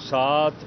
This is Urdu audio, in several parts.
7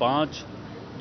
5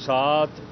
7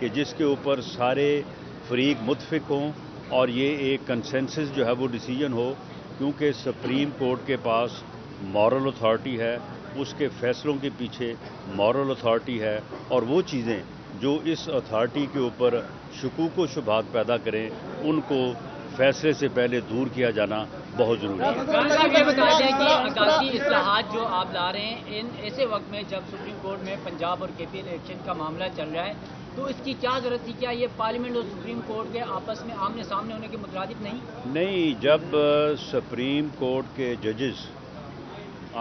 کہ جس کے اوپر سارے فریق متفق ہوں اور یہ ایک کنسنسس جو ہے وہ ڈیسیجن ہو، کیونکہ سپریم کورٹ کے پاس مورل اتھارٹی ہے، اس کے فیصلوں کے پیچھے مورل اتھارٹی ہے، اور وہ چیزیں جو اس اتھارٹی کے اوپر شکوک و شبہات پیدا کریں ان کو فیصلے سے پہلے دور کیا جانا بہت ضروری ہے۔ صاحب یہ بتا دیں کہ عکاسی اصلاحات جو آپ لا رہے ہیں ان ایسے وقت میں جب سپریم کورٹ میں پنجاب اور کے پی الیکشن کا معاملہ چل رہا ہے، تو اس کی کیا ضرورت تھی؟ کیا یہ پارلیمنٹ اور سپریم کورٹ کے آپس میں آمنے سامنے ہونے کے مترادف نہیں، جب سپریم کورٹ کے ججز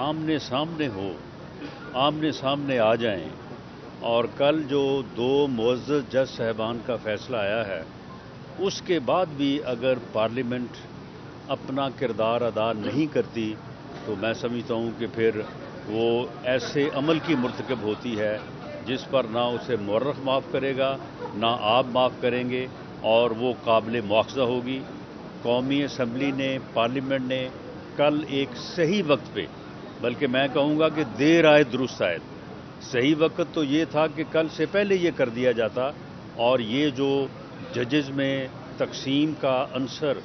آمنے سامنے آمنے سامنے آ جائیں، اور کل جو 2 معزز جج صاحبان کا فیصلہ آیا ہے اس کے بعد بھی اگر پارلیمنٹ اپنا کردار ادا نہیں کرتی تو میں سمجھتا ہوں کہ پھر وہ ایسے عمل کی مرتکب ہوتی ہے جس پر نہ اسے مورخ معاف کرے گا، نہ آپ معاف کریں گے، اور وہ قابل مواخذہ ہوگی۔ قومی اسمبلی نے، پارلیمنٹ نے کل ایک صحیح وقت پہ، بلکہ میں کہوں گا کہ دیر آئے درست آئے، صحیح وقت تو یہ تھا کہ کل سے پہلے یہ کر دیا جاتا، اور یہ جو ججز میں تقسیم کا عنصر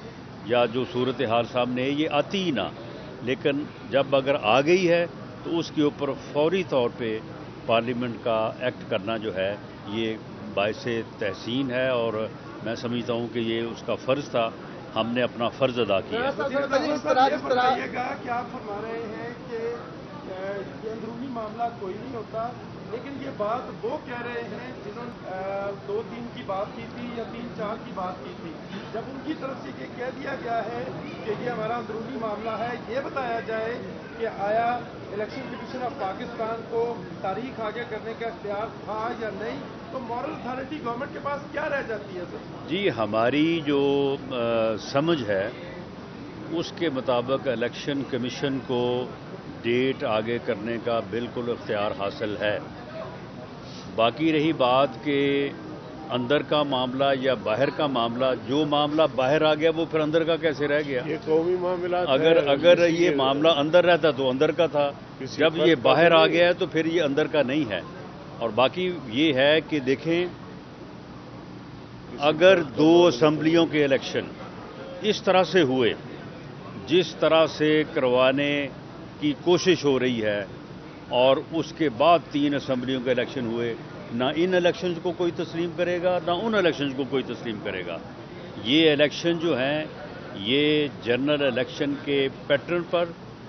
یا جو صورتحال سامنے ہے یہ آتی ہی نہ، لیکن جب اگر آ گئی ہے تو اس کے اوپر فوری طور پہ پارلیمنٹ کا ایکٹ کرنا جو ہے یہ باعث تحسین ہے، اور میں سمجھتا ہوں کہ یہ اس کا فرض تھا، ہم نے اپنا فرض ادا کیا۔ یہ بتائیے گا کہ آپ فرما رہے ہیں کہ یہ اندرونی معاملہ کوئی نہیں ہوتا، لیکن یہ بات وہ کہہ رہے ہیں جنہوں نے 2-3 کی بات کی تھی یا 3-4 کی بات کی تھی، جب ان کی طرف سے یہ کہہ دیا گیا ہے کہ یہ ہمارا اندرونی معاملہ ہے، یہ بتایا جائے کہ آیا الیکشن کمیشن آف پاکستان کو تاریخ آگے کرنے کا اختیار تھا یا نہیں، تو مورل اتھارٹی گورنمنٹ کے پاس کیا رہ جاتی ہے سر؟ جی، ہماری جو سمجھ ہے اس کے مطابق الیکشن کمیشن کو ڈیٹ آگے کرنے کا بالکل اختیار حاصل ہے۔ باقی رہی بات کہ اندر کا معاملہ یا باہر کا معاملہ، جو معاملہ باہر آ گیا وہ پھر اندر کا کیسے رہ گیا؟ یہ قومی معاملات اگر یہ معاملہ اندر رہتا تو اندر کا تھا، جب یہ باہر آ گیا ہے تو پھر یہ اندر کا نہیں ہے۔ اور باقی یہ ہے کہ دیکھیں، اگر 2 اسمبلیوں کے الیکشن اس طرح سے ہوئے جس طرح سے کروانے کی کوشش ہو رہی ہے، اور اس کے بعد 3 اسمبلیوں کے الیکشن ہوئے، نہ ان الیکشنز کو کوئی تسلیم کرے گا نہ ان الیکشنز کو کوئی تسلیم کرے گا۔ یہ الیکشن جو ہیں یہ جنرل الیکشن کے پیٹرن پر،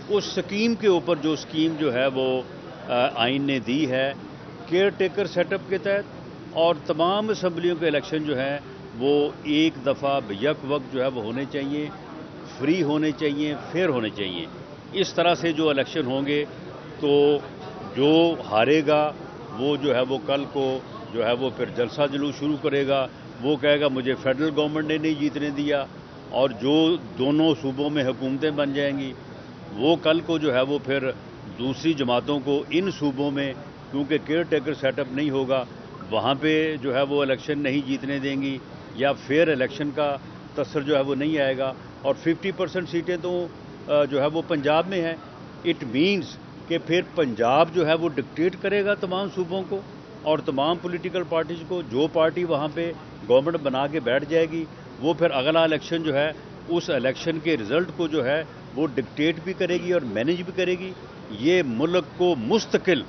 اس سکیم کے اوپر جو سکیم جو ہے وہ آئین نے دی ہے کیئر ٹیکر سیٹ اپ کے تحت، اور تمام اسمبلیوں کے الیکشن جو ہیں وہ ایک دفعہ یک وقت جو ہے وہ ہونے چاہیے، فری ہونے چاہیے، فیئر ہونے چاہیے۔ اس طرح سے جو الیکشن ہوں گے تو جو ہارے گا وہ جو ہے وہ کل کو جو ہے وہ پھر جلسہ جلوس شروع کرے گا، وہ کہے گا مجھے فیڈرل گورنمنٹ نے نہیں جیتنے دیا، اور جو دونوں صوبوں میں حکومتیں بن جائیں گی وہ کل کو جو ہے وہ پھر دوسری جماعتوں کو ان صوبوں میں، کیونکہ کیئر ٹیکر سیٹ اپ نہیں ہوگا، وہاں پہ جو ہے وہ الیکشن نہیں جیتنے دیں گی، یا فیئر الیکشن کا تاثر جو ہے وہ نہیں آئے گا۔ اور 50% سیٹیں تو جو ہے وہ پنجاب میں ہیں۔ اٹ مینز کہ پھر پنجاب جو ہے وہ ڈکٹیٹ کرے گا تمام صوبوں کو اور تمام پولیٹیکل پارٹیز کو، جو پارٹی وہاں پہ گورنمنٹ بنا کے بیٹھ جائے گی وہ پھر اگلا الیکشن جو ہے اس الیکشن کے رزلٹ کو جو ہے وہ ڈکٹیٹ بھی کرے گی اور مینیج بھی کرے گی۔ یہ ملک کو مستقل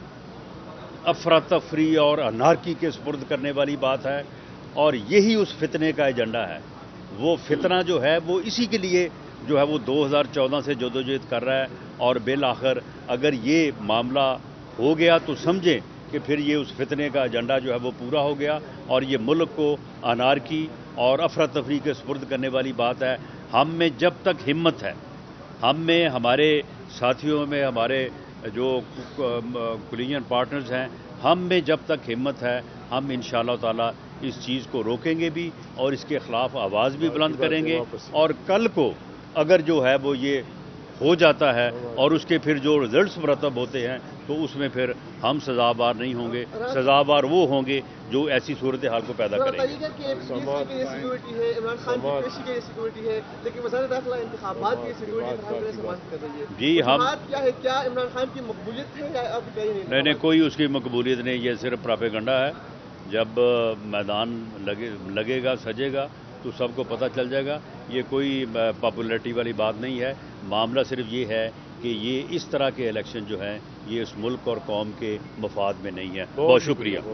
افراتفری اور انارکی کے سپرد کرنے والی بات ہے، اور یہی اس فتنے کا ایجنڈا ہے۔ وہ فتنہ جو ہے وہ اسی کے لیے جو ہے وہ 2014 سے جدوجہد کر رہا ہے، اور بالآخر اگر یہ معاملہ ہو گیا تو سمجھیں کہ پھر یہ اس فتنے کا ایجنڈا جو ہے وہ پورا ہو گیا، اور یہ ملک کو انارکی اور افراتفری کے سپرد کرنے والی بات ہے۔ ہم میں جب تک ہمت ہے، ہم میں، ہمارے ساتھیوں میں، ہمارے جو کولیجن پارٹنرز ہیں، ہم میں جب تک ہمت ہے، ہم انشاءاللہ تعالی اس چیز کو روکیں گے بھی اور اس کے خلاف آواز بھی بلند کریں گے، اور کل کو اگر جو ہے وہ یہ ہو جاتا ہے اور اس کے پھر جو رزلٹس مرتب ہوتے ہیں تو اس میں پھر ہم سزاوار نہیں ہوں گے، سزاوار وہ ہوں گے جو ایسی صورتحال کو پیدا کریں گے۔ سیکورٹی ہے، عمران خان کی پیشی کے سیکورٹی ہے، لیکن وزارت داخلہ انتخابات کی سیکورٹی فراہم کرنے سے بات کر رہی ہے۔ جی ہم کیا ہے، کیا عمران خان کی مقبولیت ہے یا اب نہیں، کوئی اس کی مقبولیت نہیں، یہ صرف پراپیگنڈا ہے۔ جب میدان لگے گا سجے گا تو سب کو پتہ چل جائے گا. یہ کوئی پاپولیرٹی والی بات نہیں ہے. معاملہ صرف یہ ہے کہ یہ اس طرح کے الیکشن جو ہیں یہ اس ملک اور قوم کے مفاد میں نہیں ہے. بہت شکریہ.